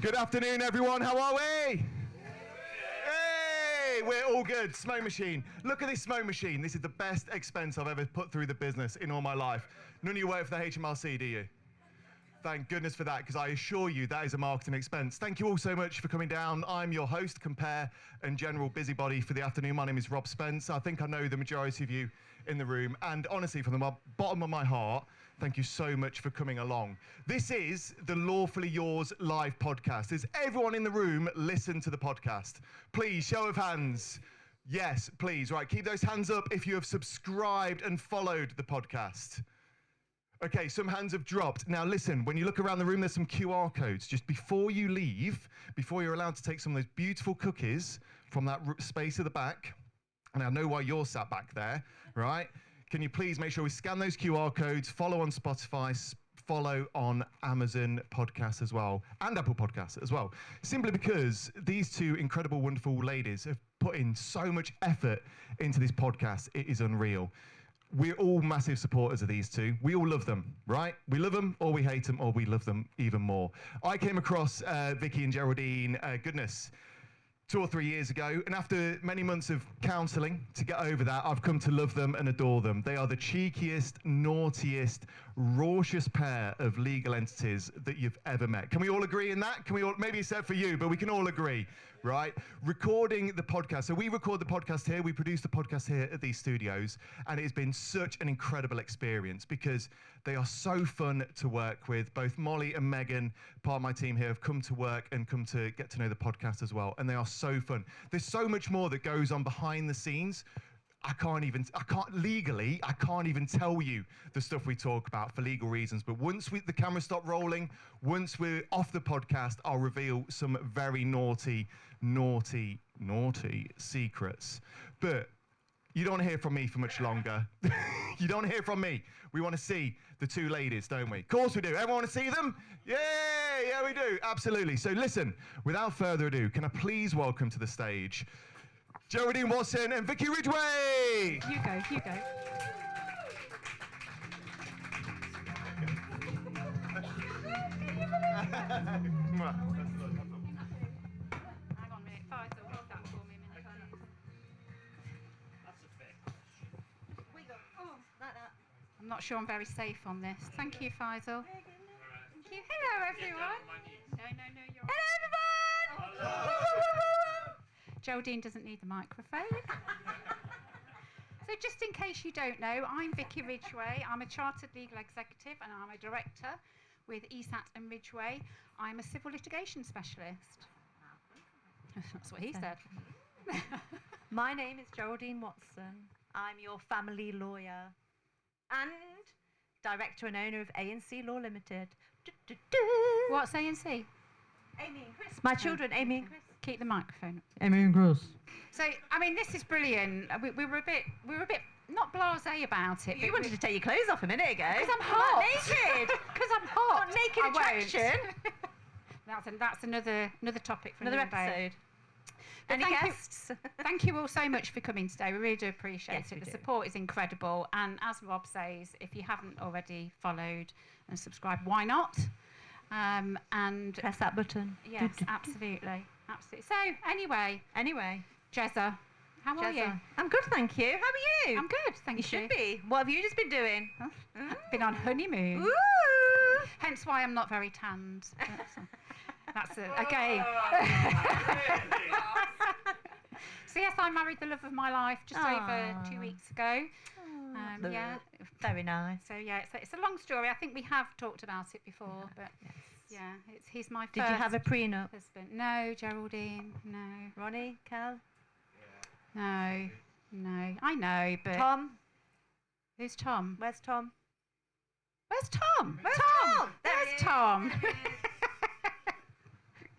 Good afternoon, everyone. How are we? Hey, we're all good. Smoke machine. Look at this smoke machine. This is the best expense I've ever put through the business in all my life. None of you work for the HMRC, do you? Thank goodness for that, because I assure you that is a marketing expense. Thank you all so much for coming down. I'm your host, compare, and general busybody for the afternoon. My name is Rob Spence. I think I know the majority of you in the room. And honestly, from the bottom of my heart, thank you so much for coming along. This is the Lawfully Yours live podcast. Does everyone in the room listen to the podcast? Please, show of hands. Yes, please. Right, keep those hands up if you have subscribed and followed the podcast. Okay, some hands have dropped. Now listen, when you look around the room, there's some QR codes. Just before you leave, before you're allowed to take some of those beautiful cookies from that space at the back, and I know why you're sat back there, right? Can you please make sure we scan those QR codes, follow on Spotify, follow on Amazon Podcasts as well, and Apple Podcasts as well. Simply because these two incredible, wonderful ladies have put in so much effort into this podcast, it is unreal. We're all massive supporters of these two. We all love them, right? We love them, or we hate them, or we love them even more. I came across Vickki and Geraldine, 2 or 3 years ago, and after many months of counselling to get over that, I've come to love them and adore them. They are the cheekiest, naughtiest, raucous pair of legal entities that you've ever met. Can we all agree in that? Can we all, maybe except for you, but we can all agree, right? Recording the podcast. So we record the podcast here, we produce the podcast here at these studios, and it has been such an incredible experience because they are so fun to work with. Both Molly and Megan, part of my team here, have come to work and come to get to know the podcast as well, and they are so fun. There's so much more that goes on behind the scenes. I can't even tell you the stuff we talk about for legal reasons. But once the camera stop rolling, once we're off the podcast, I'll reveal some very naughty secrets. But you don't want to hear from me for much longer. You don't want to hear from me. We want to see the two ladies, don't we? Of course we do. Everyone want to see them? Yeah, we do. Absolutely. So listen, without further ado, can I please welcome to the stage Geraldine Watson and Vickki Ridgway. You go. Hang on a minute, Faisal, hold that for me a minute. That's a fair question. Wiggle. Oh, like that. I'm not sure I'm very safe on this. Thank you, Faisal. Thank you. Hello, everyone. No, you're Hello, everyone! Hello. Geraldine doesn't need the microphone. So just in case you don't know, I'm Vickki Ridgway. I'm a chartered legal executive and I'm a director with ESAT and Ridgway. I'm a civil litigation specialist. That's what he said. My name is Geraldine Watson. I'm your family lawyer and director and owner of A&C Law Limited. What's A&C? Amy and Chris. My children, Amy and Chris. Keep the microphone up. Amy and Chris. So, I mean, this is brilliant. We were a bit not blasé about it. You wanted to take your clothes off a minute ago. Because I'm hot. Naked. Because I'm hot. Not naked attraction. That's another topic for Another another day. episode. Any guests? Thank you all so much for coming today. We really do appreciate Yes, it. we The do. support is incredible. And as Rob says, if you haven't already followed and subscribed, why not? And Press that button. yes, absolutely. So anyway, Jezza, how are you? I'm good, thank you. How are you? I'm good, thank you. You should be. What have you just been doing? Been on honeymoon. Ooh! Hence why I'm not very tanned. That's it. Okay. So yes, I married the love of my life just over 2 weeks ago. Yeah. Very nice. So yeah, it's a long story. I think we have talked about it before, but yeah, he's my first Did you have a prenup? husband. No, Geraldine. No. Ronnie, Cal? No. I know, but Tom? who's Tom? Where's Tom? Where's Tom? Where's Tom? There he Where's is. Tom?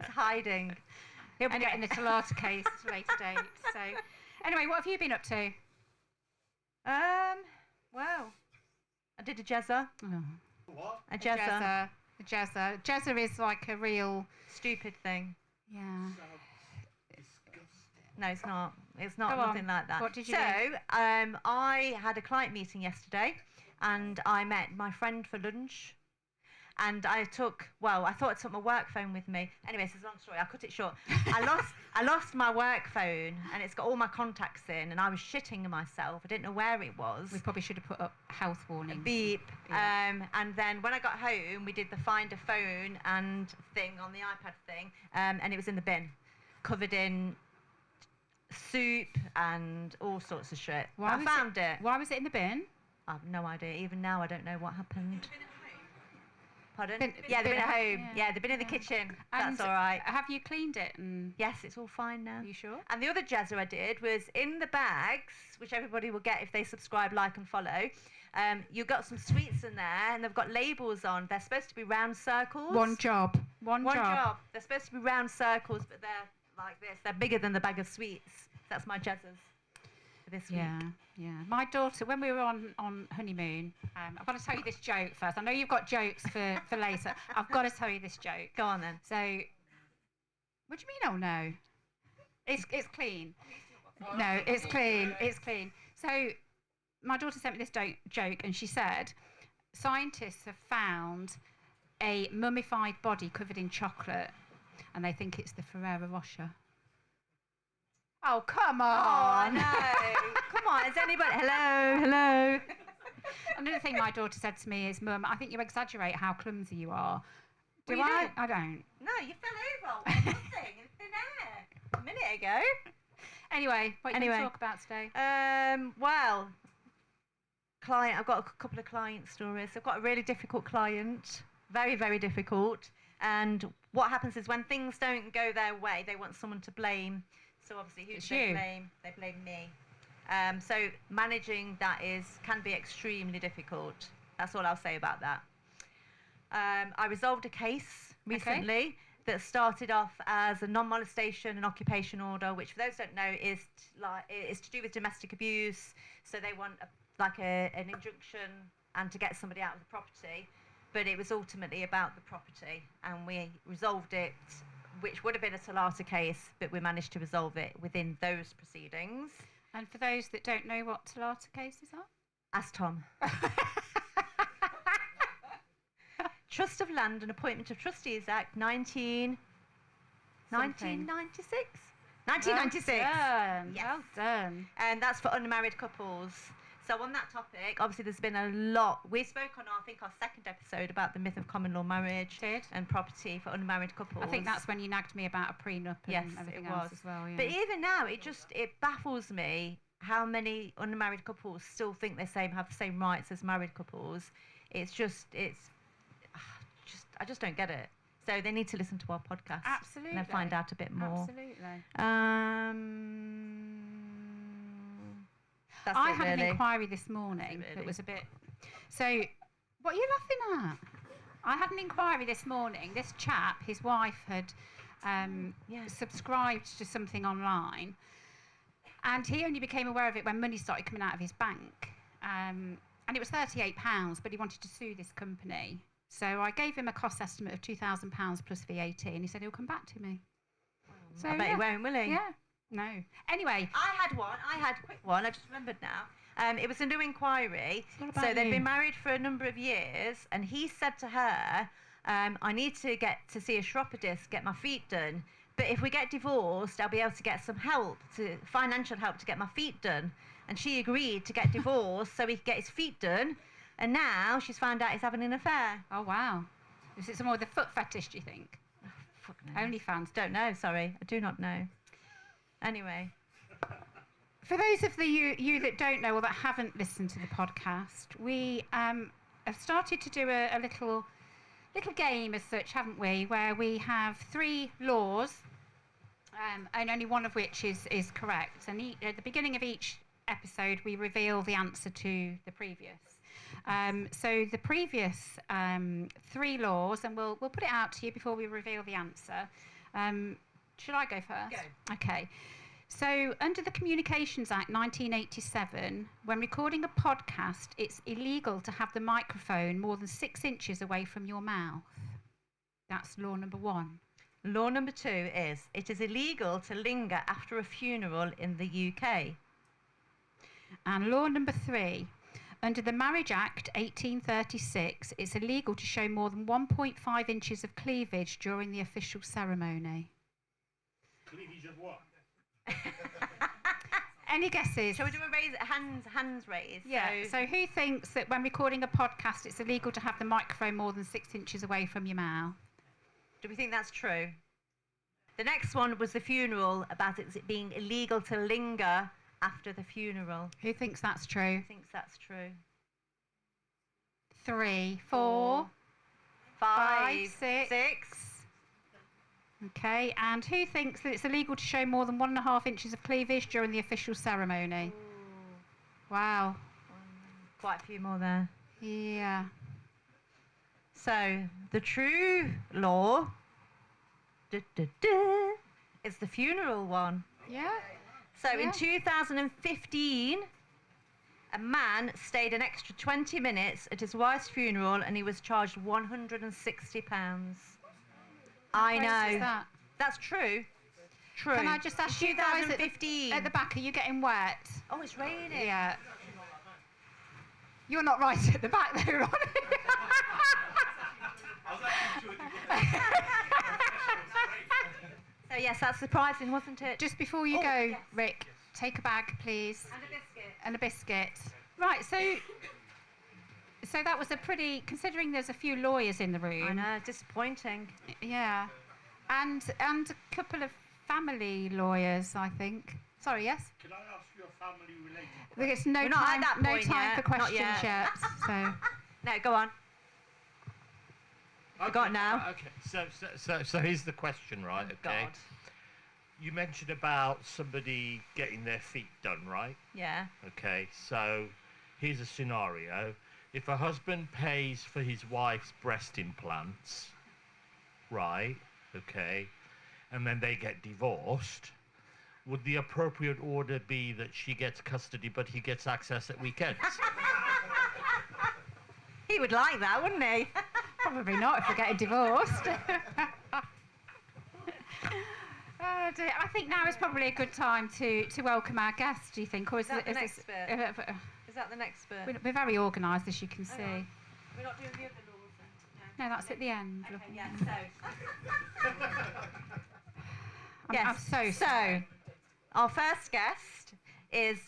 He's hiding. He'll be getting the Talata case at a later date. So, anyway, what have you been up to? Well, I did a jazzer. Oh. What? A jazzer. A jazzer. Jazzer is like a real Stupid thing. Yeah. No, it's not. It's not Go on. nothing like that. What did you so, do? I had a client meeting yesterday, and I met my friend for lunch, and I thought I took my work phone with me. Anyway, this is a long story. I'll cut it short. I lost my work phone, and it's got all my contacts in, and I was shitting myself. I didn't know where it was. We probably should have put up health warnings. Beep. Yeah. And then when I got home, we did the find a phone and thing on the iPad thing, and it was in the bin, covered in soup and all sorts of shit. I found it. Why was it in the bin? I have no idea. Even now, I don't know what happened. Pardon? Bin- Yeah, they've been at bin- home. yeah. Yeah, they've been in the kitchen. And That's all right. Have you cleaned it? And Yes, it's all fine now. are you sure? And the other jazzer I did was in the bags, which everybody will get if they subscribe, like, and follow. You've got some sweets in there, and they've got labels on. They're supposed to be round circles. One job. One job. They're supposed to be round circles, but they're like this. They're bigger than the bag of sweets. That's my jazzers for this week. Yeah. My daughter, when we were on honeymoon, I've got to tell you this joke first. I know you've got jokes for later. I've got to tell you this joke. Go on then. So, what do you mean? Oh no, it's clean. No, it's clean. It's clean. So, my daughter sent me this joke, and she said, scientists have found a mummified body covered in chocolate, and they think it's the Ferrero Rocher. Oh, come on. Oh, no. Come on. Is anybody... Hello. Another thing my daughter said to me is, Mum, I think you exaggerate how clumsy you are. Do Well, you I? don't. I don't. No, you fell over. Nothing. In thin air. A minute ago. Anyway, what are you going to talk about today? Well, I've got a couple of client stories. I've got a really difficult client. Very, very difficult. And what happens is when things don't go their way, they want someone to blame. So obviously, who do they blame? They blame me. So managing that can be extremely difficult. That's all I'll say about that. I resolved a case recently that started off as a non-molestation and occupation order, which for those who don't know is to do with domestic abuse. So they want an injunction and to get somebody out of the property. But it was ultimately about the property, and we resolved it, which would have been a Talata case, but we managed to resolve it within those proceedings. And for those that don't know what Talata cases are? Ask Tom. Trust of Land and Appointment of Trustees Act 1996? 1996. Well done. Yes. Well done. And that's for unmarried couples. So on that topic, obviously there's been a lot. We spoke on, I think, our second episode about the myth of common law marriage and property for unmarried couples. I think that's when you nagged me about a prenup and everything else as well. Yeah. But even now, it baffles me how many unmarried couples still think have the same rights as married couples. I just don't get it. So they need to listen to our podcast. Absolutely. And then find out a bit more. Absolutely. I had an inquiry this morning that was a bit... So, what are you laughing at? I had an inquiry this morning. This chap, his wife had subscribed to something online, and he only became aware of it when money started coming out of his bank. And it was £38, but he wanted to sue this company. So I gave him a cost estimate of £2,000 plus VAT, and he said he'll come back to me. So I bet he won't, will he? Yeah. No. Anyway. I had a quick one. I just remembered now. It was a new inquiry. What about So they've you? been married for a number of years, and he said to her, I need to get to see a chiropodist, get my feet done. But if we get divorced, I'll be able to get some financial help to get my feet done. And she agreed to get divorced so he could get his feet done. And now she's found out he's having an affair. Oh, wow. Is it some more of the foot fetish, do you think? Oh, fuck no. OnlyFans. Don't know, sorry. I do not know. Anyway. For those of you that don't know or that haven't listened to the podcast, we have started to do a little game as such, haven't we, where we have 3 laws, and only one of which is correct. And at the beginning of each episode, we reveal the answer to the previous. So the previous 3 laws, and we'll put it out to you before we reveal the answer. Should I go first? Go. Okay. So under the Communications Act 1987, when recording a podcast, it's illegal to have the microphone more than 6 inches away from your mouth. That's law number 1. Law number 2 is, it is illegal to linger after a funeral in the UK. And law number 3, Under the Marriage Act 1836, it's illegal to show more than 1.5 inches of cleavage during the official ceremony. Cleavage of what? Any guesses? Shall we do a hands raised? Yeah. So who thinks that when recording a podcast, it's illegal to have the microphone more than 6 inches away from your mouth? Do we think that's true? The next one was the funeral, about it being illegal to linger after the funeral. Who thinks that's true? Who thinks that's true? 3, 4, 5, 6. 6. Okay. And who thinks that it's illegal to show more than 1.5 inches of cleavage during the official ceremony? Ooh, Wow. quite a few more there. Yeah. So the true law is the funeral one. Yeah. So Yeah. in 2015, a man stayed an extra 20 minutes at his wife's funeral and he was charged £160. I Crazy is know. that? That's true. True. Can I just ask you guys at 2015. the back, are you getting wet? Oh, it's raining. Yeah. You're not right at the back though, Ronnie. I was actually enjoying the So yes, that's surprising, wasn't it? Just before you Oh, go, yes. Rick, take a bag, please. And a biscuit. And a biscuit. Right, so that was a pretty, considering there's a few lawyers in the room. I know, disappointing. Yeah. And a couple of family lawyers, I think. Sorry, yes? Can I ask you a family related? There's no We're not at time, that no point time yet, for not questions yet. yet. So No, go on. Forgot Okay, now. Okay, so here's the question, right? Oh, Okay. God. You mentioned about somebody getting their feet done, right? Yeah. Okay, so here's a scenario. If a husband pays for his wife's breast implants, right, okay, and then they get divorced, would the appropriate order be that she gets custody but he gets access at weekends? He would like that, wouldn't he? probably not if we're getting divorced. Oh dear. I think now is probably a good time to welcome our guest, do you think? Or Is that the this- next bit? Is that the next bit? we're very organised, as you can see. on. We're not doing the other laws then? No, that's at the end. Okay, lovely. yeah, so. I'm Yes, so our first guest is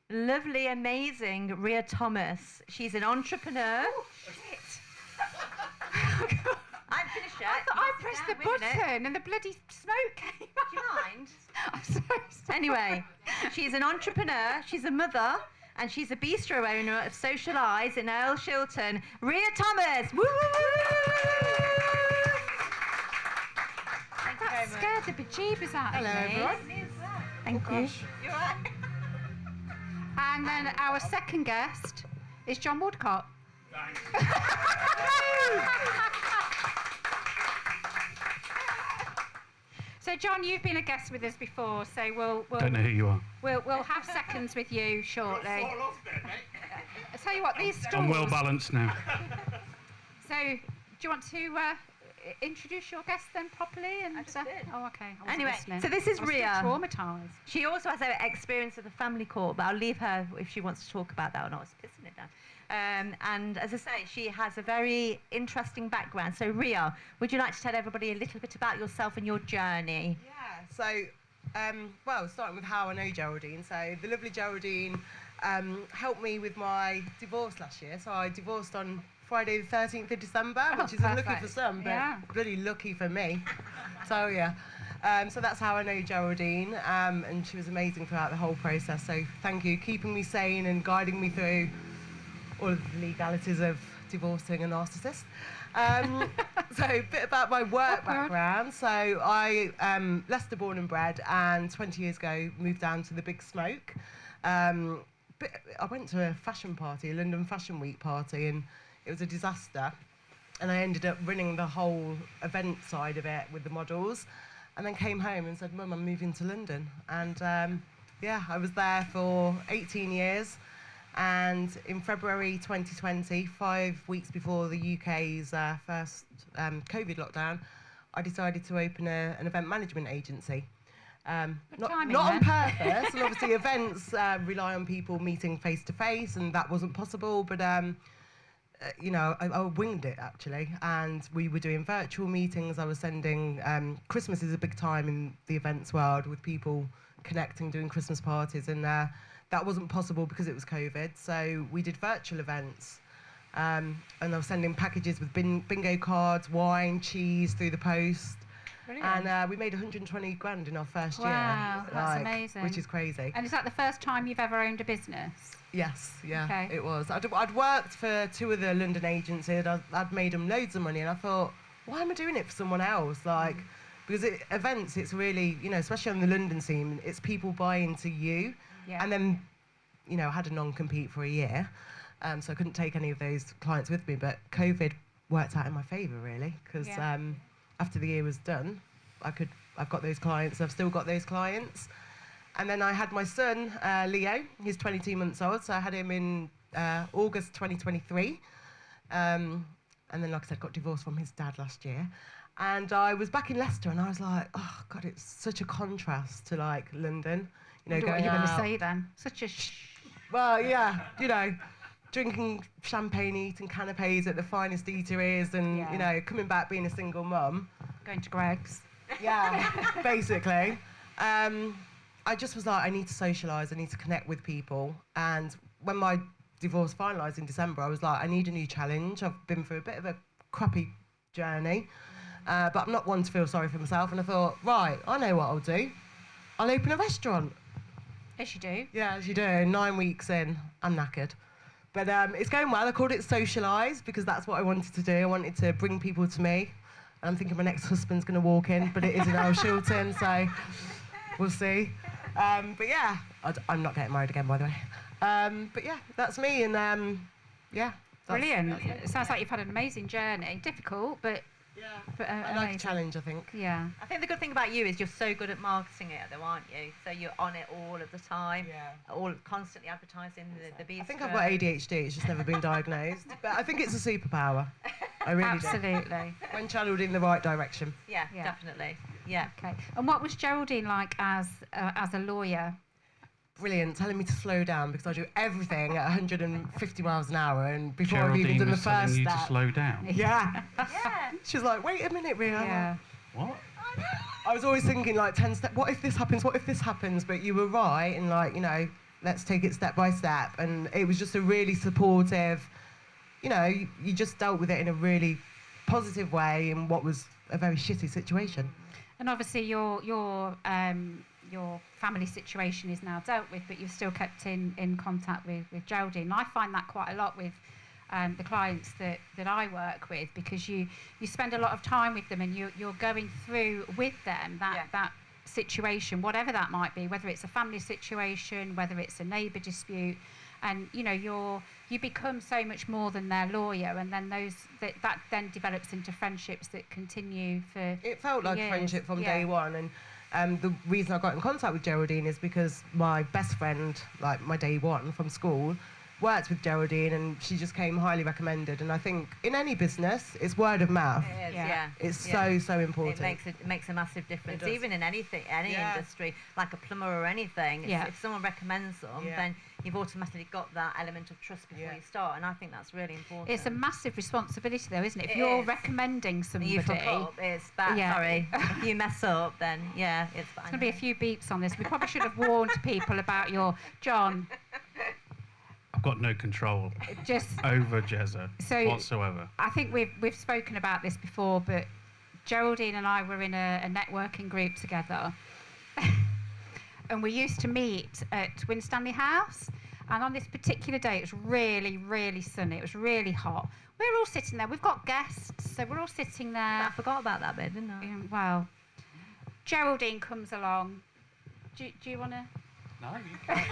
lovely, amazing Ria Thomas. She's an entrepreneur. I'm finished yet. I pressed the button and the bloody smoke came out. Do you mind? I'm so sorry. Anyway, she's an entrepreneur, she's a mother, and she's a bistro owner of Social Eyes in Earl Shilton. Ria Thomas! Woo! Thank you very That much. scared the bejeebers out Hello, of me. everyone. Thank you. You alright? And then our second guest is Jon Woodcock. Thanks. So, Jon, you've been a guest with us before, so Don't know who you are. we'll have seconds with you shortly. Fall off there, mate. I tell you what, these stools. I'm well balanced now. So, do you want to introduce your guest then properly? And I just did. Oh, okay. I wasn't Anyway, listening. so this is I was still Ria. traumatised. She also has an experience of the family court, but I'll leave her if she wants to talk about that or not. It's pissing it down. And as I say, she has a very interesting background. So, Ria, would you like to tell everybody a little bit about yourself and your journey? Yeah, so, well, starting with how I know Geraldine. So, the lovely Geraldine helped me with my divorce last year. So, I divorced on Friday the 13th of December, Oh, which is unlucky perfect. for some, but Yeah. bloody lucky for me. So, yeah. So that's how I know Geraldine, and she was amazing throughout the whole process. So, thank you, keeping me sane and guiding me through all of the legalities of divorcing a narcissist. So a bit about my work background. So I Leicester born and bred, and 20 years ago moved down to the Big Smoke. But I went to a fashion party, a London Fashion Week party, and it was a disaster. And I ended up running the whole event side of it with the models, and then came home and said, "Mum, I'm moving to London." And yeah, I was there for 18 years. And in February 2020, 5 weeks before the UK's first COVID lockdown, I decided to open an event management agency. Good timing not on then. purpose. And obviously events rely on people meeting face to face, and that wasn't possible. But you know, I winged it actually, and we were doing virtual meetings. I was sending. Christmas is a big time in the events world with people connecting, doing Christmas parties, and that wasn't possible because it was COVID. So we did virtual events, and I was sending packages with bingo cards, wine, cheese through the post. Brilliant. And we made 120 grand in our first year. Wow, that's amazing. Which is crazy. And is that the first time you've ever owned a business? Yes, yeah, Okay. it was. I'd worked for 2 of the London agencies. I'd made them loads of money, and I thought, why am I doing it for someone else? Like, because events, it's really, you know, especially on the London scene, it's people buying to you. Yeah. And then, you know, I had a non-compete for a year, so I couldn't take any of those clients with me. But COVID worked out in my favour, really, because after the year was done, I've got those clients. I've still got those clients. And then I had my son, Leo. He's 22 months old, so I had him in August 2023. And then, like I said, got divorced from his dad last year. And I was back in Leicester, and I was like, oh, God, it's such a contrast to, like, London. You know, What going are you going to out. say then? Such a Well, yeah, you know, drinking champagne, eating canapes at the finest eateries, and, Yeah. you know, coming back being a single mum. going to Greg's. Yeah, basically. I just was like, I need to socialise, I need to connect with people. And when my divorce finalised in December, I was like, I need a new challenge. I've been through a bit of a crappy journey, but I'm not one to feel sorry for myself. And I thought, right, I know what I'll do. I'll open a restaurant. Yes, you do. Yeah, as you do. 9 weeks in, I'm knackered. But it's going well. I called it Socialise because that's what I wanted to do. I wanted to bring people to me. And I'm thinking my next husband's going to walk in, but it is in Earl Shilton, so we'll see. But yeah, I'm not getting married again, by the way. But yeah, that's me, and yeah. Brilliant. It sounds like you've had an amazing journey. Difficult, but I like a amazing. challenge, I think. Yeah. Uh, I think the good thing about you is you're so good at marketing it, though, aren't you? So you're on it all of the time, all constantly advertising the bistro. I think I've got ADHD, it's just never been diagnosed. But I think it's a superpower. I really do. Absolutely. When channeled in the right direction. Yeah, Yeah. definitely. Yeah. Okay. And what was Geraldine like as a lawyer? Brilliant, telling me to slow down because I do everything at 150 miles an hour, and before I've even Geraldine done the was telling first you to step. slow down. Yeah. Yeah. She was like, wait a minute, Ria. Yeah. What? I was always thinking like 10 steps, what if this happens, what if this happens? But you were right, and like, you know, let's take it step by step. And it was just a really supportive, you know, you just dealt with it in a really positive way in what was a very shitty situation. And obviously your family situation is now dealt with, but you've still kept in contact with Geraldine. And I find that quite a lot with the clients that I work with, because you spend a lot of time with them, and you're going through with them that situation, whatever that might be, whether it's a family situation, whether it's a neighbour dispute, and you know you become so much more than their lawyer, and then that then develops into friendships that continue for It felt like a years. friendship from Yeah. day one, and the reason I got in contact with Geraldine is because my best friend, like my day one from school, worked with Geraldine, and she just came highly recommended. And I think in any business, it's word of mouth. It is, Yeah. yeah. It's Yeah. so important. It makes a massive difference, does. even in anything, any Yeah. industry, like a plumber or anything. Yeah. If someone recommends them, Yeah. then you've automatically got that element of trust before Yeah. you start, and I think that's really important. It's a massive responsibility, though, isn't it? If It you're is. recommending And somebody, you fuck up, it's bad. Yeah. Sorry, if you mess up, then yeah, it's fine. there's going to be a few beeps on this. We probably should have warned people about your John. I've got no control Just over Jezza So- whatsoever. I think we've spoken about this before, but Geraldine and I were in a networking group together, and we used to meet at Winstanley House. And on this particular day, it was really, really sunny. It was really hot. We're all sitting there. We've got guests, so we're all sitting there. I forgot about that bit, didn't I? Well, Geraldine comes along. Do you want to? No, you can't.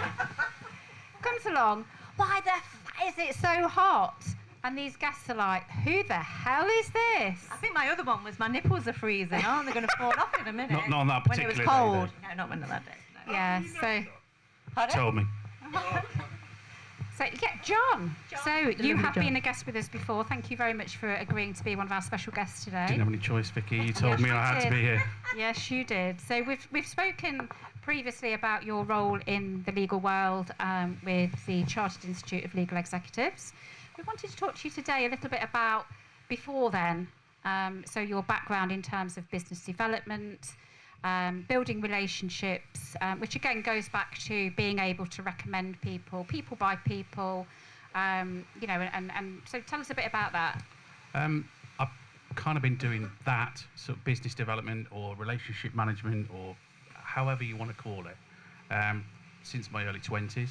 Comes along. Why the is it so hot? And these guests are like, who the hell is this? I think my other one was my nipples are freezing. Aren't they going to fall off in a minute? Not on that when it was particular day, cold. though. No, not when that day. No. Yeah, so Told me. So, yeah, Jon. So, you have been a guest with us before. Thank you very much for agreeing to be one of our special guests today. Didn't have any choice, Vickki. You told Yes, me you I had to did. be here. Yes, you did. So, we've spoken previously about your role in the legal world with the Chartered Institute of Legal Executives. We wanted to talk to you today a little bit about before then. So, your background in terms of business development, building relationships, which again goes back to being able to recommend people by people, you know, and so tell us a bit about that. I've kind of been doing that sort of business development or relationship management or however you want to call it since my early 20s.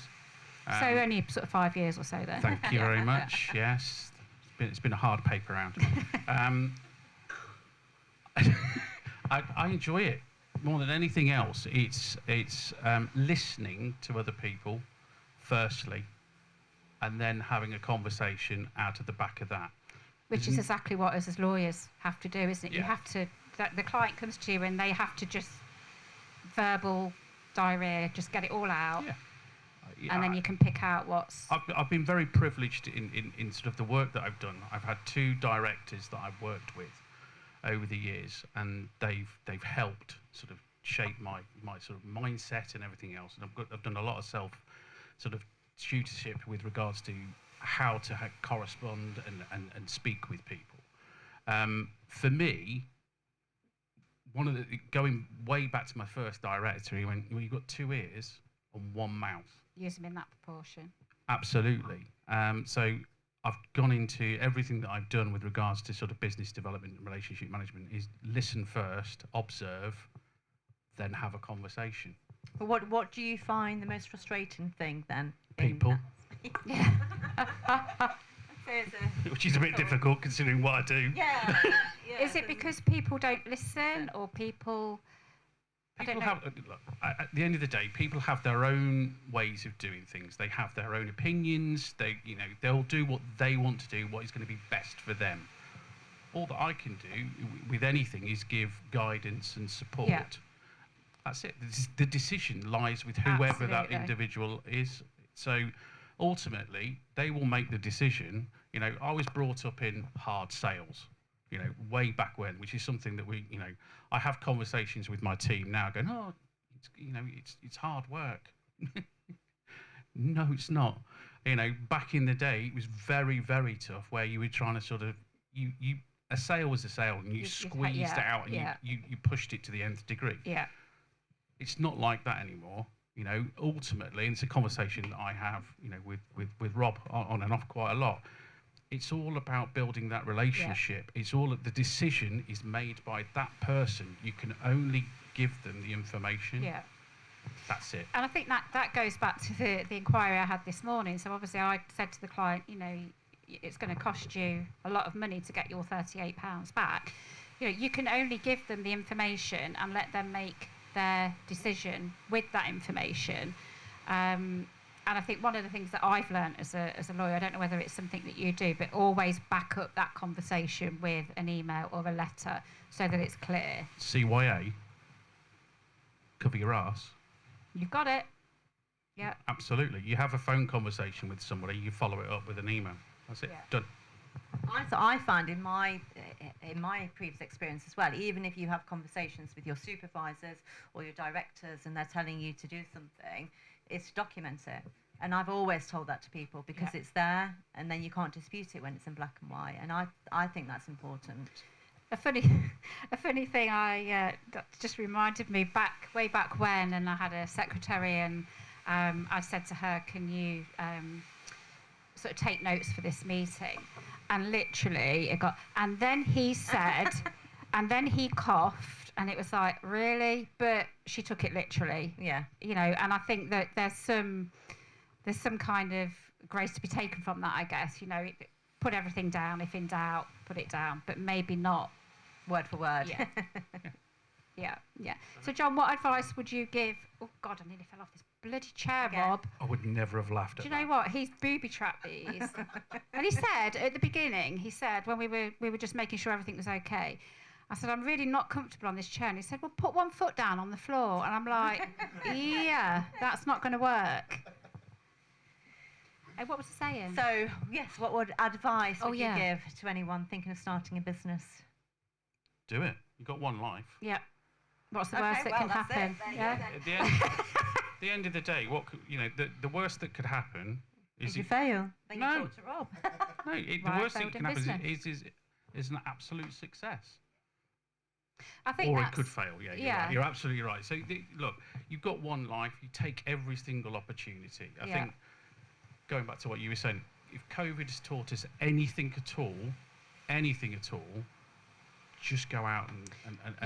So only sort of 5 years or so then. Thank you very much. Yes, it's been a hard paper round. I enjoy it more than anything else. It's listening to other people firstly, and then having a conversation out of the back of that. Which is exactly what us as lawyers have to do, isn't it? Yeah. You have to, the client comes to you and they have to just verbal diarrhea, just get it all out. Yeah. And then you can pick out what's... I've been very privileged in sort of the work that I've done. I've had 2 directors that I've worked with over the years, and they've helped sort of shape my sort of mindset and everything else. And I've done a lot of self sort of tutorship with regards to how to correspond and speak with people. For me, going way back to my first director, he went, well, you've got 2 ears and 1 mouth. Use them in that proportion. Absolutely. So I've gone into everything that I've done with regards to sort of business development and relationship management is listen first, observe, then have a conversation. But what do you find the most frustrating thing then? People. Yeah. Which is a bit difficult considering what I do. Yeah. Is it because people don't listen or people... People have, look, at the end of the day, people have their own ways of doing things. They have their own opinions. They'll do what they want to do, what is going to be best for them. All that I can do with anything is give guidance and support. Yeah. That's it. The decision lies with whoever that Absolutely. individual is. So ultimately, they will make the decision. You know, I was brought up in hard sales, you know, way back when, which is something that we, you know, I have conversations with my team now going, oh, it's hard work. No, it's not. You know, back in the day, it was very, very tough where you were trying to sort of, a sale was a sale and you squeezed it out and you pushed it to the nth degree. Yeah. It's not like that anymore. You know, ultimately, and it's a conversation that I have, you know, with Rob on and off quite a lot. It's all about building that relationship. Yeah. It's all the decision is made by that person. You can only give them the information. Yeah. That's it. And I think that goes back to the inquiry I had this morning. So obviously I said to the client, you know, it's going to cost you a lot of money to get your £38 back. You know, you can only give them the information and let them make their decision with that information. And I think one of the things that I've learned as a lawyer, I don't know whether it's something that you do, but always back up that conversation with an email or a letter so that it's clear. CYA, cover your ass. You've got it. Yeah. Absolutely. You have a phone conversation with somebody, you follow it up with an email. That's it. Yeah. Done. I find in my previous experience as well, even if you have conversations with your supervisors or your directors and they're telling you to do something, it's to document it. And I've always told that to people because it's there and then you can't dispute it when it's in black and white. And I think that's important. A funny thing that just reminded me way back when, and I had a secretary and I said to her, can you sort of take notes for this meeting? And literally it got, and then he said, and then he coughed, and it was like, really? But she took it literally. Yeah. You know, and I think that there's some kind of grace to be taken from that, I guess. You know, put everything down. If in doubt, put it down, but maybe not word for word. Yeah. Yeah. So, Jon, what advice would you give? Oh God, I nearly fell off this bloody chair, Rob. I would never have laughed at Do that. you know what? He's booby trapped these. And he said at the beginning, when we were just making sure everything was okay, I said, I'm really not comfortable on this chair. And he said, well, put 1 foot down on the floor. And I'm like, yeah, that's not going to work. What was the saying? So, yes, what advice Oh, would yeah. you give to anyone thinking of starting a business? Do it. You've got one life. Yeah. What's the Okay, worst that well, can that's it. happen? There you Yeah. go. At the end of the day, the worst that could happen If is you fail, then No. you talk to Rob. the Right, worst thing failed that in can happen business. is an absolute success. I think Or it that's, could fail. Yeah, you're yeah. right. You're absolutely right. So look, you've got one life. You take every single opportunity. I Yeah. think going back to what you were saying, if COVID has taught us anything at all, just go out and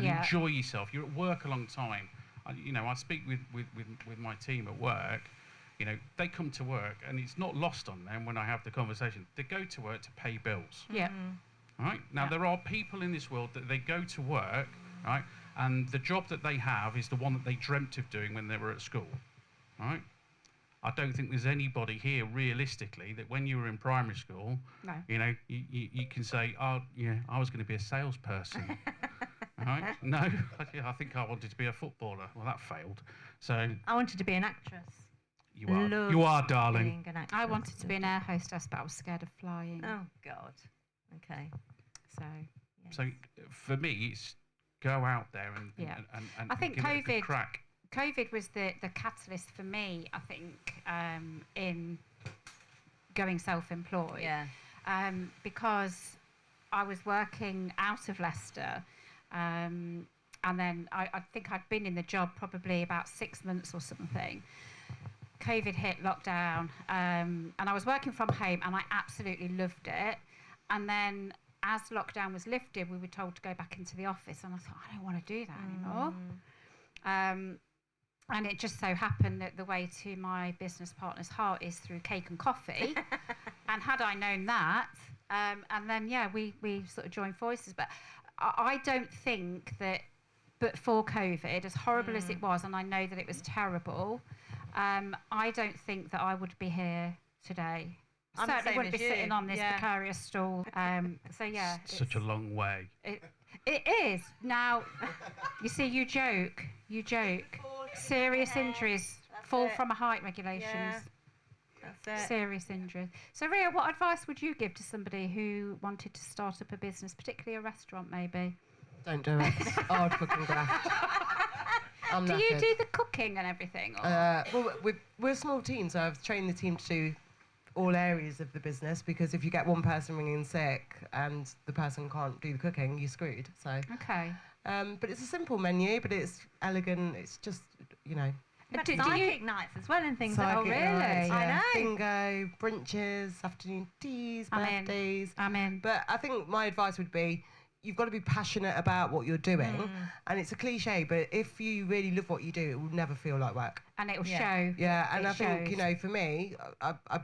Yeah. enjoy yourself. You're at work a long time. I speak with my team at work. They come to work, and it's not lost on them when I have the conversation. They go to work to pay bills. Yeah. Right? Now, Yeah. there are people in this world that they go to work, right? And the job that they have is the one that they dreamt of doing when they were at school, right? I don't think there's anybody here realistically that when you were in primary school, No. you can say, oh, yeah, I was going to be a salesperson. Right? No, I think I wanted to be a footballer. Well, that failed. So I wanted to be an actress. you are, Loved darling. being an actress. I wanted to be an air hostess, but I was scared of flying. Oh, God. Okay. So Yes. So for me, it's go out there and Yeah. and I think give it a good COVID crack. COVID was the catalyst for me, I think, in going self-employed. Yeah. Because I was working out of Leicester, and then I think I'd been in the job probably about 6 months or something. COVID hit, lockdown, and I was working from home, and I absolutely loved it. And then as lockdown was lifted, we were told to go back into the office, and I thought, I don't want to do that anymore. And it just so happened that the way to my business partner's heart is through cake and coffee. And had I known that, and then, yeah, we sort of joined forces. But I don't think that, but for COVID, as horrible as it was, and I know that it was terrible, I don't think that I would be here today. I'm the Certainly same wouldn't be as sitting you, on this yeah. precarious stool. So, yeah. Such a long way. It is. Now, you see, you joke. Serious injuries, fall from a height regulations. Yeah. That's it. Serious injuries. So, Ria, what advice would you give to somebody who wanted to start up a business, particularly a restaurant, maybe? Don't do it. It's hard fucking graft. I'm Do you knackered. do the cooking and everything? Or? Well, we're a small team, so I've trained the team to do all areas of the business, because if you get one person ringing sick and the person can't do the cooking, you're screwed. So, Okay. but it's a simple menu, but it's elegant. It's just, But Do you- psychic nights as well and things. psychic really? nights, I yeah, know. bingo, brunches, afternoon teas, I'm in. birthdays. I'm in. But I think my advice would be, you've got to be passionate about what you're doing. And it's a cliche, but if you really love what you do, it will never feel like work. And it'll Yeah. show. Yeah, and It I think, shows. for me, I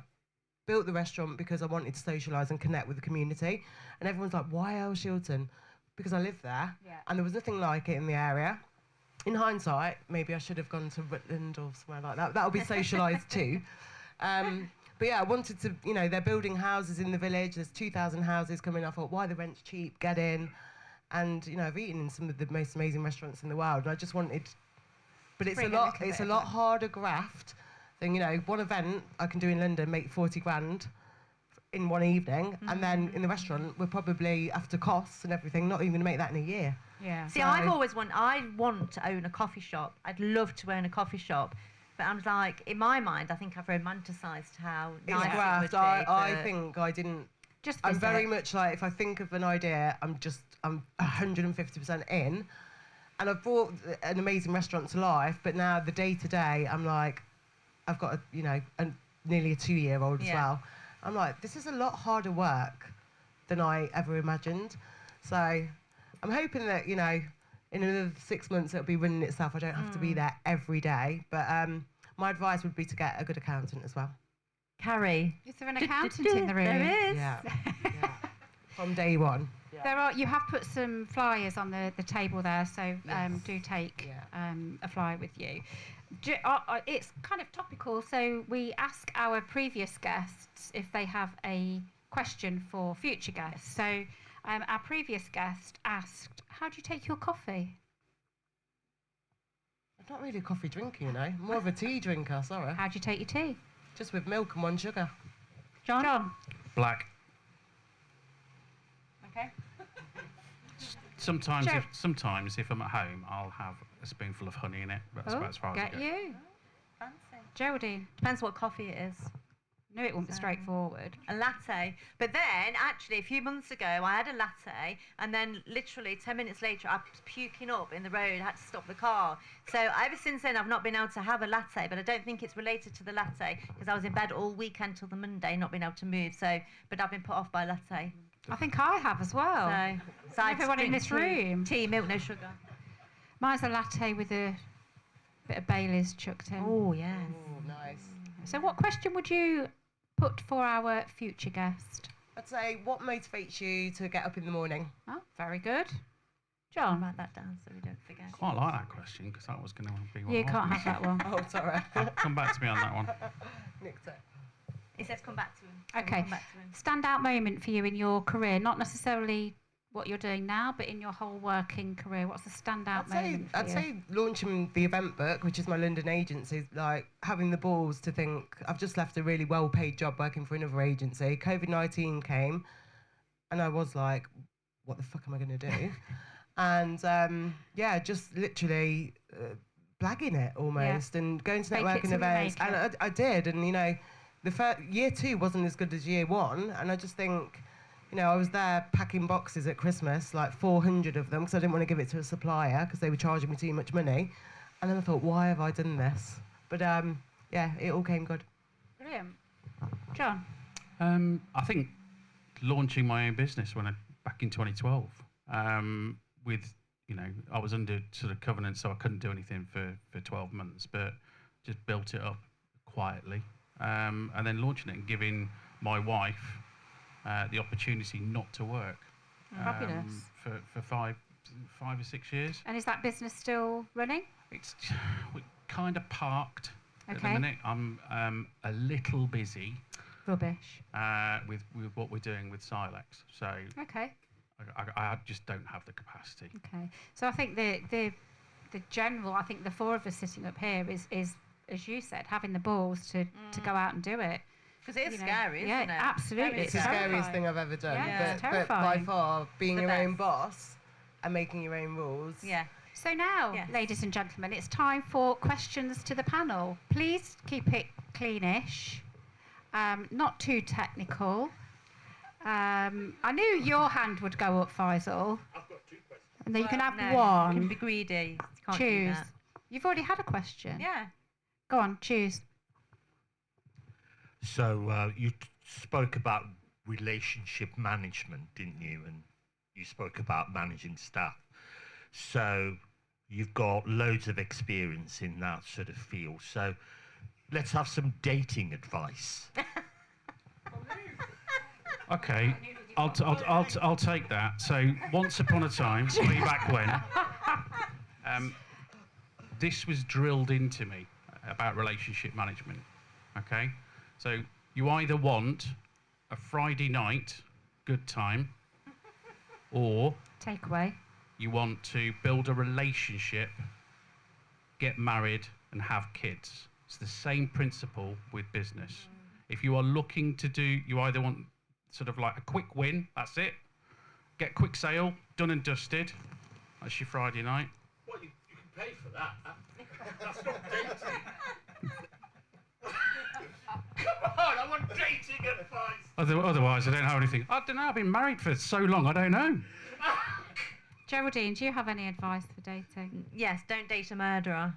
built the restaurant because I wanted to socialise and connect with the community. And everyone's like, why El Shilton? Because I live there, Yeah. and there was nothing like it in the area. In hindsight, maybe I should have gone to Rutland or somewhere like that. That would be socialised too. But yeah, I wanted to, they're building houses in the village. There's 2,000 houses coming. I thought, why the rent's cheap? Get in. And, I've eaten in some of the most amazing restaurants in the world. And I just wanted, but it's Bring a a lot. little It's bit a of lot that. harder graft than, one event I can do in London, make 40 grand in one evening, and then in the restaurant we're probably, after costs and everything, not even going to make that in a year. Yeah. See, So- I want to own a coffee shop. I'd love to own a coffee shop. But I'm like, in my mind, I think I've romanticised how It's nice graft. it would be. I but- think I didn't. Just I'm visit. very much like, if I think of an idea, I'm 150% in. And I've brought an amazing restaurant to life, but now the day to day, I'm like, I've got nearly a 2-year-old as Yeah. well. I'm like, this is a lot harder work than I ever imagined. So I'm hoping that, in another 6 months, it'll be running itself. I don't have to be there every day. But my advice would be to get a good accountant as well. Carrie. Is there an accountant in the room? There is. Yeah. From day one. There are. You have put some flyers on the table there, so do take Yeah. a flyer with you. It's kind of topical, so we ask our previous guests if they have a question for future guests. So our previous guest asked, "How do you take your coffee?" I'm not really a coffee drinker, More of a tea drinker, sorry. How do you take your tea? Just with milk and 1 sugar. John. Black. Okay. Sometimes, Joe. if I'm at home, I'll have a spoonful of honey in it. But that's about as far as I Get go. you. Fancy. Geraldine. Depends what coffee it is. Knew it wouldn't be straightforward. A latte. But then, actually, a few months ago, I had a latte, and then literally 10 minutes later, I was puking up in the road, had to stop the car. So ever since then, I've not been able to have a latte, but I don't think it's related to the latte, because I was in bed all weekend till the Monday, not being able to move. So, but I've been put off by latte. I think I have as well. So I Everyone in drink this tea. room. Tea, milk, no sugar. Mine's a latte with a bit of Bailey's chucked in. Oh, yes. Oh, nice. So what question would you put for our future guest? I'd say, what motivates you to get up in the morning? Oh, very good. I'll John. write that down so we don't forget. Quite like that question because that was going to be one. You I was can't gonna have that one. Oh, sorry. Come back to me on that one. Nicked it. He says come back to him. Okay. Come back to him. Standout moment for you in your career, not necessarily what you're doing now, but in your whole working career. What's the standout moment for I'd you? say launching the event book, which is my London agency, like having the balls to think I've just left a really well-paid job working for another agency. COVID-19 came, and I was like, what the fuck am I going to do? And yeah, just literally blagging it almost and going to Fake it networking till you events. make And I did, and you know, the year 2 wasn't as good as year 1, and I just think, you know, I was there packing boxes at Christmas, like 400 of them, because I didn't want to give it to a supplier because they were charging me too much money. And then I thought, why have I done this? But yeah, it all came good. Brilliant. John. I think launching my own business back in 2012, with, you know, I was under sort of covenant, so I couldn't do anything for 12 months, but just built it up quietly, and then launching it and giving my wife the opportunity not to work Fabulous. for five or 6 years. And is that business still running? It's we kind of parked at the Okay. minute. I'm a little busy Rubbish. with what we're doing with Silex, so Okay. I just don't have the capacity. Okay. So I think the general, I think the 4 of us sitting up here is as you said, having the balls to go out and do it. Because it is You know, scary, yeah, isn't it? absolutely. It's the terrifying. scariest thing I've ever done. Yeah, it's but by terrifying. far, being The your own best. boss and making your own rules. Yeah. So now, Yes. ladies and gentlemen, it's time for questions to the panel. Please keep it cleanish, not too technical. I knew your hand would go up, Faisal. I've got 2 questions. And then you can have No, You one. can be greedy. You can't do Choose. that. You've already had a question. Yeah. Go on, choose. So you spoke about relationship management, didn't you? And you spoke about managing staff. So you've got loads of experience in that sort of field. So let's have some dating advice. Okay, I'll take that. So once upon a time, way back when, this was drilled into me about relationship management. Okay, so you either want a Friday night good time, or Takeaway. you want to build a relationship, get married, and have kids. It's the same principle with business. If you are looking to do, you either want sort of like a quick win, that's it, get quick sale, done and dusted, that's your Friday night. What, you can pay for that? That's not dating. Come on, I want dating advice. Otherwise, I don't have anything. I don't know, I've been married for so long, I don't know. Geraldine, do you have any advice for dating? Yes, don't date a murderer.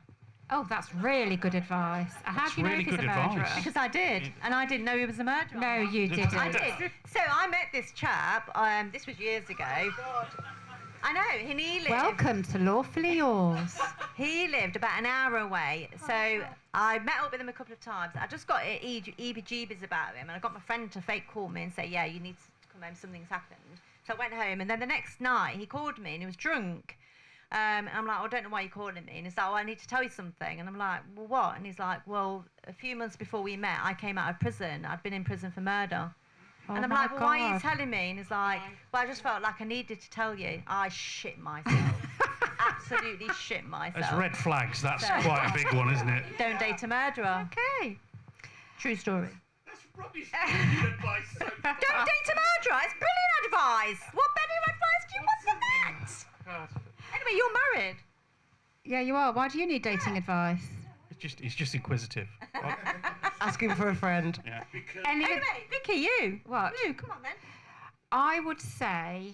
Oh, that's really good advice. How That's do you know really if he's a good murderer? advice. Because I did, and I didn't know he was a murderer. No, you Did didn't. you? I did. So I met this chap, this was years ago. I know, and he lived... Welcome to Lawfully Yours. He lived about an hour away, so I met up with him a couple of times. I just got EBGBs about him, and I got my friend to fake call me and say, yeah, you need to come home, something's happened. So I went home, and then the next night he called me, and he was drunk. And I'm like, I don't know why you're calling me. And he's like, oh, I need to tell you something. And I'm like, well, what? And he's like, well, a few months before we met, I came out of prison. I'd been in prison for murder. Oh and I'm my like, well, why are you God. telling me? And he's like, well, I just felt like I needed to tell you. I shit myself. Absolutely shit myself. That's red flags, that's So- quite a big one, isn't it? Don't date a murderer. Okay. True story. Rubbish advice so far. Don't date a murderer. It's brilliant advice. What better advice do you want than that? Anyway, you're married. Yeah, you are. Why do you need dating advice? It's just inquisitive. Asking for a friend. Yeah. Anyway, Vicky, you. What? You, come on then. I would say,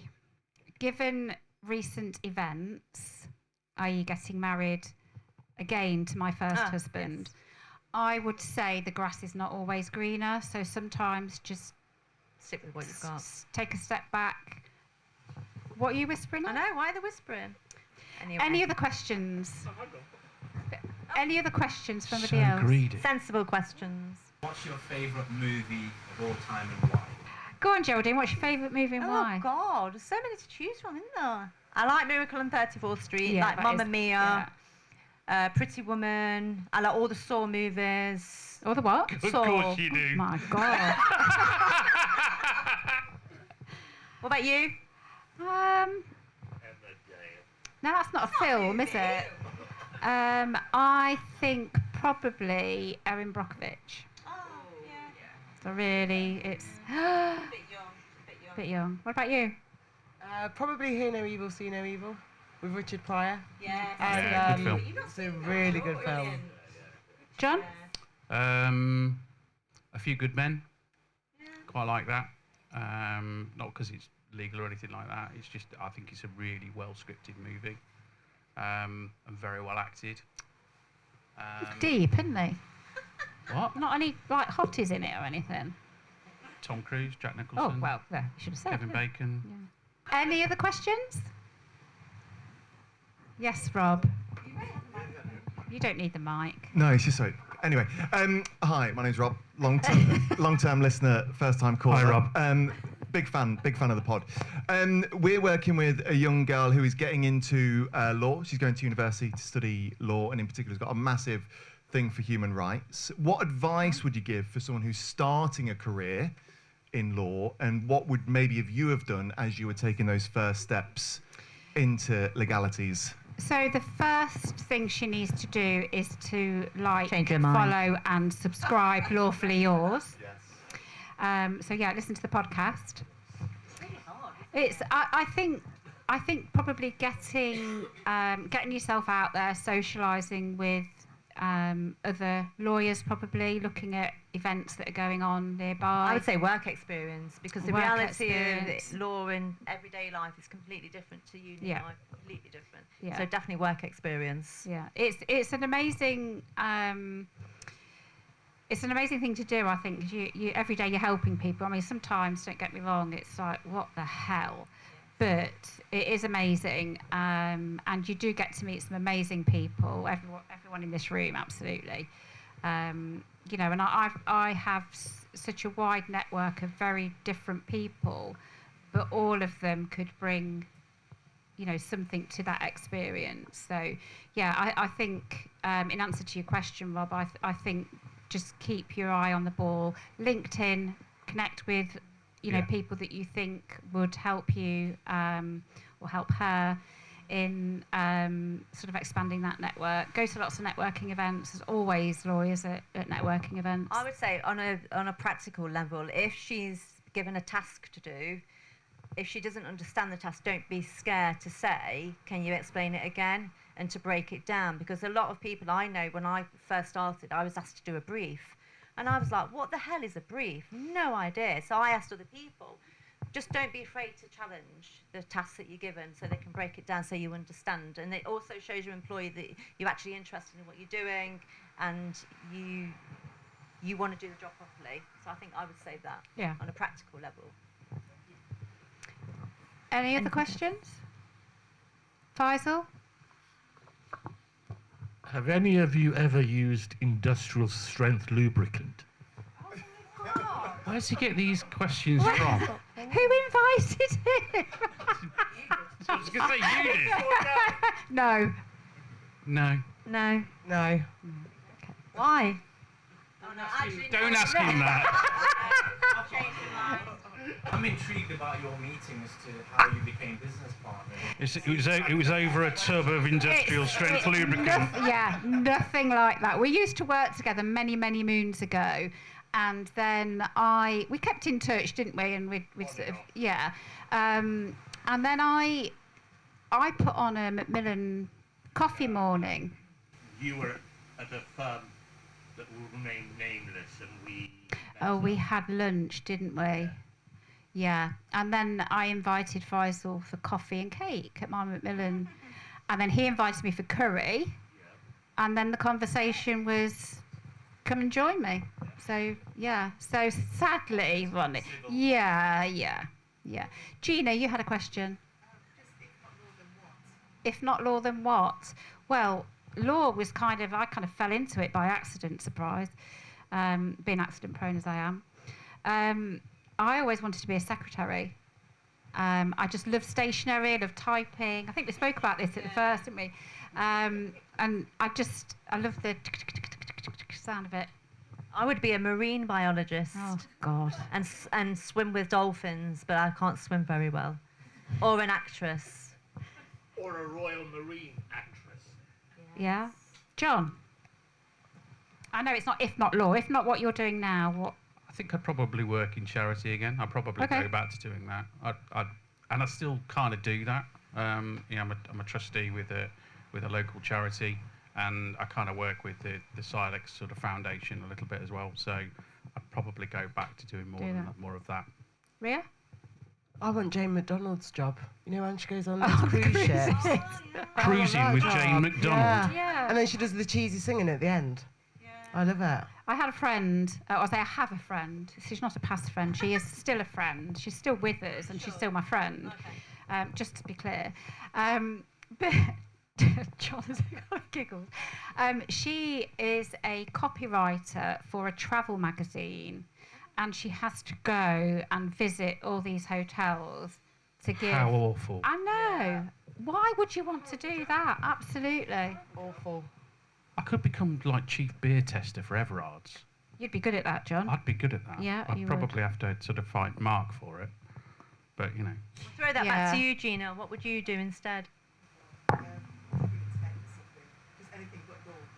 given recent events, i.e. getting married again to my first husband, yes. I would say the grass is not always greener. So sometimes just Stick with what you've got. take a step back. What are you whispering I at? know, why are they whispering? Anyway. Any other questions? Any other questions from So anybody else? greedy. Sensible questions. What's your favourite movie of all time and why? Go on, Geraldine. What's your favourite movie and why? Oh, God. There's so many to choose from, isn't there? I like Miracle on 34th Street, Yeah, like that Mamma is- Mia, Pretty Woman. I like all the Saw movies. Or the what? Of course you do. Oh my God. What about you? No, that's not a film, is it? I think probably Erin Brockovich. Oh, yeah. So really, it's a bit young. What about you? Probably Hear No Evil, See No Evil with Richard Pryor. Yeah. Yeah, good film. It's a really good film. John? A Few Good Men. Quite like that. Not because it's legal or anything like that. It's just I think it's a really well scripted movie, and very well acted. Deep, isn't he? What? Not any like hotties in it or anything. Tom Cruise, Jack Nicholson, Oh well, yeah, you should have said. Kevin didn't you? Bacon. Yeah. Any other questions? Yes, Rob. You don't need the mic. No, it's just so. Anyway, hi, my name's Rob. Long-term listener, first-time caller. Hi, Rob. Big fan of the pod. We're working with a young girl who is getting into law. She's going to university to study law, and in particular has got a massive thing for human rights. What advice would you give for someone who's starting a career in law, and what would maybe you have done as you were taking those first steps into legalities? So the first thing she needs to do is to like, Change her mind. follow and subscribe Lawfully Yours. So yeah, listen to the podcast. It's I think probably getting yourself out there, socialising with other lawyers, probably looking at events that are going on nearby. I would say work experience, because the Work reality experience. of law in everyday life is completely different to uni Yeah. life, completely different. Yeah. So definitely work experience. Yeah, it's an amazing thing to do. I think 'cause you every day you're helping people. I mean, sometimes, don't get me wrong, it's like what the hell, but it is amazing, and you do get to meet some amazing people. Everyone in this room, absolutely. You know, and I have such a wide network of very different people, but all of them could bring, you know, something to that experience. So, yeah, I think in answer to your question, Rob, I think just keep your eye on the ball. LinkedIn, connect with, you know, people that you think would help you or help her in sort of expanding that network. Go to lots of networking events. There's always lawyers at networking events. I would say on a practical level, if she's given a task to do, if she doesn't understand the task, don't be scared to say, can you explain it again? And to break it down. Because a lot of people I know, when I first started, I was asked to do a brief. And I was like, what the hell is a brief? No idea. So I asked other people. Just don't be afraid to challenge the tasks that you're given so they can break it down so you understand. And it also shows your employee that you're actually interested in what you're doing and you want to do the job properly. So I think I would say that on a practical level. Any other questions? Faisal? Have any of you ever used industrial strength lubricant? Where does he get these questions from? Who invited him? I was going to say you did. No. No. No. No. Why? Don't ask him that. I'm intrigued about your meeting as to how you became business partners. It was over a tub of industrial strength lubricant. Nothing like that. We used to work together many, many moons ago, and then we kept in touch, didn't we? And we'd sort of, yeah. And then I put on a Macmillan coffee morning. You were at a firm that will remain nameless, and we... Oh, we had lunch, didn't we? Yeah. And then I invited Faisal for coffee and cake at my Macmillan. And then he invited me for curry. And then the conversation was, come and join me. So, yeah. So, sadly, Ronnie. Yeah. Gina, you had a question. If not law, then what? Well, law was I kind of fell into it by accident, surprise, being accident prone as I am. I always wanted to be a secretary. I just love stationery, I love typing. I think we spoke about this at the first, didn't we? And I love the sound of it. I would be a marine biologist. Oh, God. And swim with dolphins, but I can't swim very well. Or an actress. Or a Royal Marine actress. Yeah. John? I know it's not if not law. If not what you're doing now, what? I think I'd probably work in charity again. I'd probably go back to doing that. And I still kind of do that. I'm a trustee with a local charity, and I kind of work with the Silex sort of foundation a little bit as well. So I'd probably go back to doing more of that. Ria? I want Jane McDonald's job. You know when she goes on those cruise ships? Cruising with Jane McDonald. Yeah. And then she does the cheesy singing at the end. Yeah. I love it. I had a friend, I have a friend. She's not a past friend. She is still a friend. She's still with us, and she's still my friend. Okay. Just to be clear. But John has got giggles. She is a copywriter for a travel magazine, and she has to go and visit all these hotels to give. How awful. I know. Yeah. Why would you want to do that? Absolutely. Awful. I could become like chief beer tester for Everard's. You'd be good at that, John. I'd be good at that. Yeah, I'd probably have to sort of fight Mark for it. But, you know. We'll throw that back to you, Gina. What would you do instead?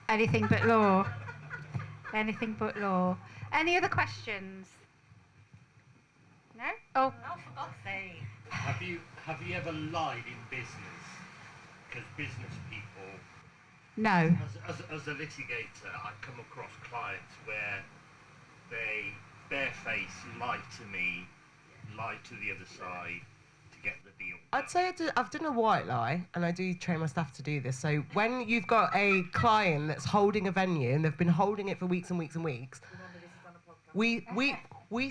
Anything but law. Anything but law. Any other questions? No? Oh, for God's sake. Have you ever lied in business? Because business people... no. As a litigator, I come across clients where they barefaced lie to me, lie to the other side to get the deal. I'd say I've done a white lie, and I do train my staff to do this. So when you've got a client that's holding a venue, and they've been holding it for weeks and weeks and weeks, we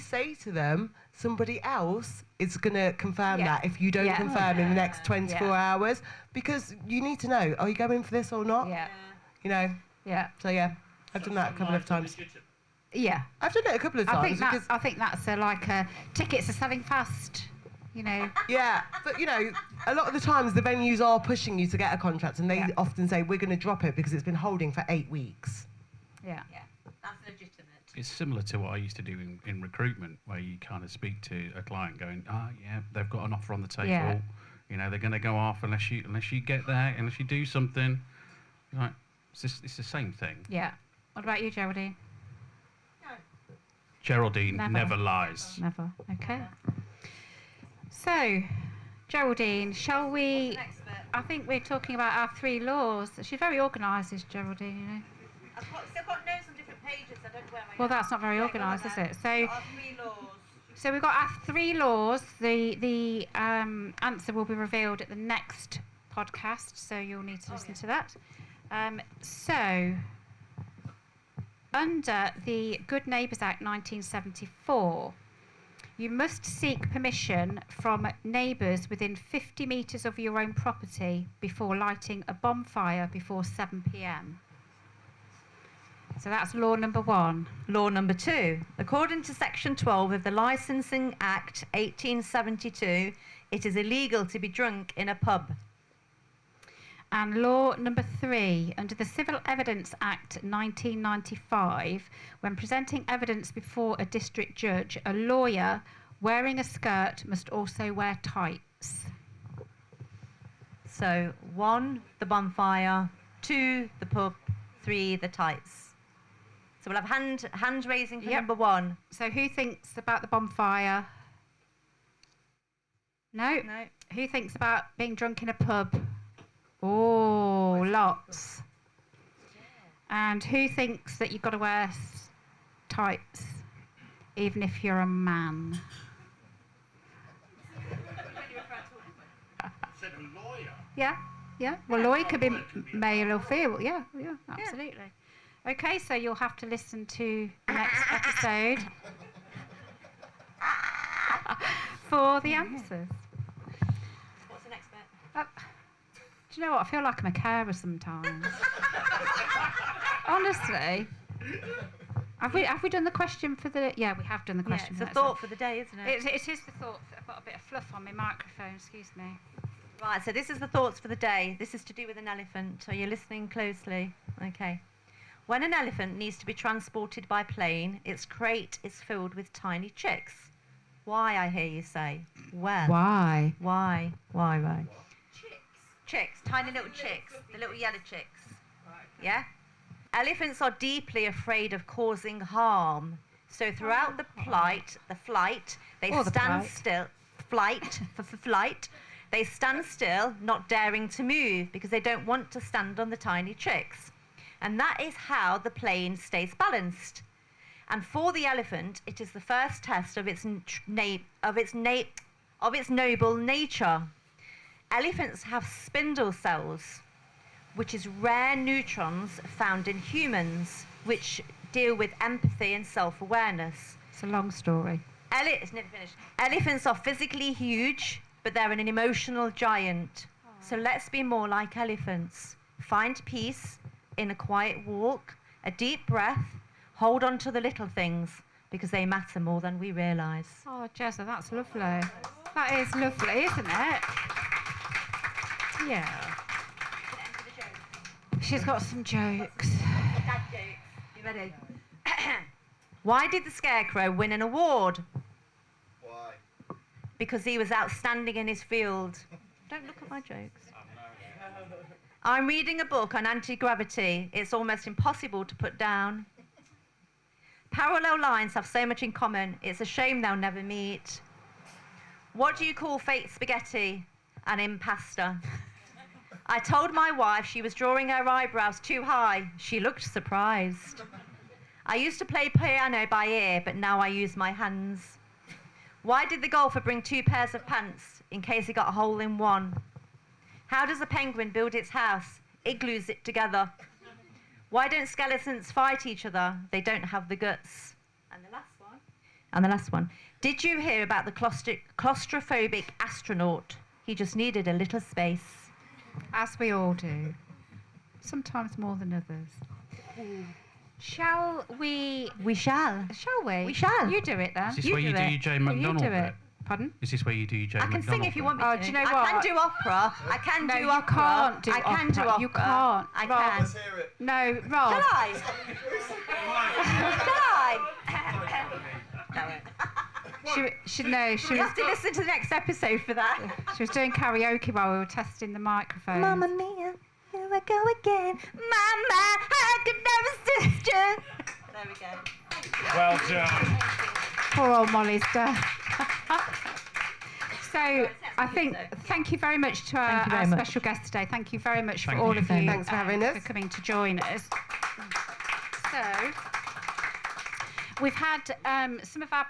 say to them, somebody else is going to confirm that if you don't confirm in the next 24 hours, because you need to know, are you going for this or not? Yeah. You know? Yeah. So yeah, I've done that a couple of times. Yeah. I've done it a couple of times. I think that's tickets are selling fast, you know. Yeah, but you know, a lot of the times the venues are pushing you to get a contract, and they often say, we're going to drop it because it's been holding for 8 weeks. Yeah. Yeah, that's legitimate. It's similar to what I used to do in recruitment, where you kind of speak to a client going, they've got an offer on the table. Yeah. You know, they're going to go off unless you get there, unless you do something. Like, it's the same thing. Yeah. What about you, Geraldine? No. Geraldine never lies. Never. Okay. So, Geraldine, shall we... I think we're talking about our 3 laws. She's very organised, is Geraldine, you know. I've still got notes on different pages. I don't know where my Well, that's not very organised, is it? So, our 3 laws. So we've got our 3 laws. The answer will be revealed at the next podcast, so you'll need to listen to that. So, under the Good Neighbours Act 1974, you must seek permission from neighbours within 50 metres of your own property before lighting a bonfire before 7 p.m. So that's law number 1. Law number 2. According to Section 12 of the Licensing Act 1872, it is illegal to be drunk in a pub. And law number 3, under the Civil Evidence Act 1995, when presenting evidence before a district judge, a lawyer wearing a skirt must also wear tights. So 1, the bonfire, 2, the pub, 3, the tights. So we'll have hand raising for Yep. number 1. So who thinks about the bonfire? No? No. Who thinks about being drunk in a pub? Oh, lots. And who thinks that you've got to wear tights, even if you're a man? Said a lawyer. Yeah, yeah. Well, lawyer could be male or female. Yeah, yeah, absolutely. Okay, so you'll have to listen to the next episode for the answers. What's the next bit? Do you know what? I feel like I'm a carer sometimes. Honestly. Have we done the question for the... Yeah, we have done the Yeah, question it's for a that, thought for the day, isn't it? It is the thought. I've got a bit of fluff on my microphone, excuse me. Right, so this is the thoughts for the day. This is to do with an elephant. Are you listening closely? Okay. When an elephant needs to be transported by plane, its crate is filled with tiny chicks. Why, I hear you say? Well. Why? Why? Why? Chicks, tiny little chicks, the little yellow chicks. Yeah? Elephants are deeply afraid of causing harm. So throughout the flight, they Or the stand plight. still. Flight. They stand still, not daring to move because they don't want to stand on the tiny chicks. And that is how the plane stays balanced. And for the elephant, it is the first test of its noble nature. Elephants have spindle cells, which is rare neutrons found in humans, which deal with empathy and self-awareness. It's a long story. It's never finished. Elephants are physically huge, but they're an emotional giant. So let's be more like elephants. Find peace in a quiet walk, a deep breath, hold on to the little things, because they matter more than we realise. Oh, Jezza, that's lovely. That is lovely, isn't it? Yeah. She's got some jokes. Dad jokes. You ready? Why did the Scarecrow win an award? Why? Because he was outstanding in his field. Don't look at my jokes. I'm reading a book on anti-gravity. It's almost impossible to put down. Parallel lines have so much in common. It's a shame they'll never meet. What do you call fake spaghetti? An impasta. I told my wife she was drawing her eyebrows too high. She looked surprised. I used to play piano by ear, but now I use my hands. Why did the golfer bring 2 pairs of pants in case he got a hole in one? How does a penguin build its house? It glues it together. Why don't skeletons fight each other? They don't have the guts. And the last one. Did you hear about the claustrophobic astronaut? He just needed a little space. As we all do. Sometimes more than others. Shall we? We shall. Shall we? We shall. You do it then. Is this You where you do do it. your Jane Will you McDonald do it? bit? Pardon? Is this where you do your Jane I can McDonald sing if you bit? want me Oh, to. do you know I what? can do opera. I can No, do you opera. can't do I can do opera. opera. You can't. I Rob. can. Let's hear it. No, Rob. Shall I? Shall I? No. She You have to listen to the next episode for that. She was doing karaoke while we were testing the microphone. Mamma mia, here I go again. Mama, I could never sister. There we go. Well done. Poor old Molly's dead. So I think thank you very much to Thank you very our much. special guest today. Thank you very much Thank for all you. of you. Thanks for having us. For coming to join us. So we've had some of our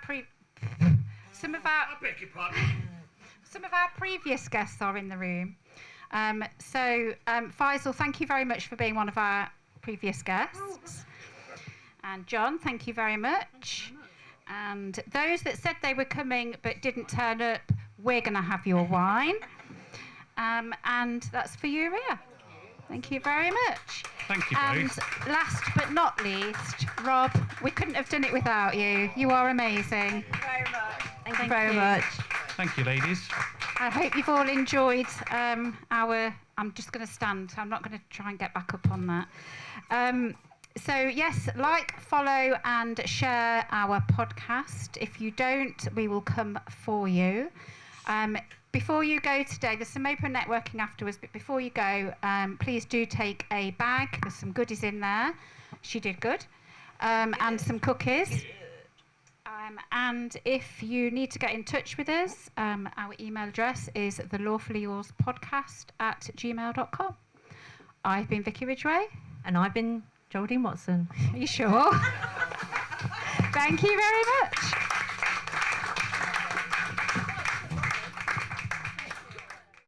Beg your pardon. some of our previous guests are in the room. Faisal, thank you very much for being one of our previous guests. And John, thank you very much. And those that said they were coming but didn't turn up, we're going to have your wine. And that's for you, Ria. Thank you very much. Thank you And both. last but not least, Rob, we couldn't have done it without you. You are amazing. Thank you very you. much. Thank you, ladies. I hope you've all enjoyed I'm just going to stand. I'm not going to try and get back up on that. So yes, like, follow and share our podcast. If you don't, we will come for you. Before you go today, there's some open networking afterwards, but before you go, please do take a bag. There's some goodies in there. She did good. and some cookies. And if you need to get in touch with us, our email address is thelawfullyyourspodcast@gmail.com. I've been Vickki Ridgway. And I've been Geraldine Watson. Are you sure? Thank you very much.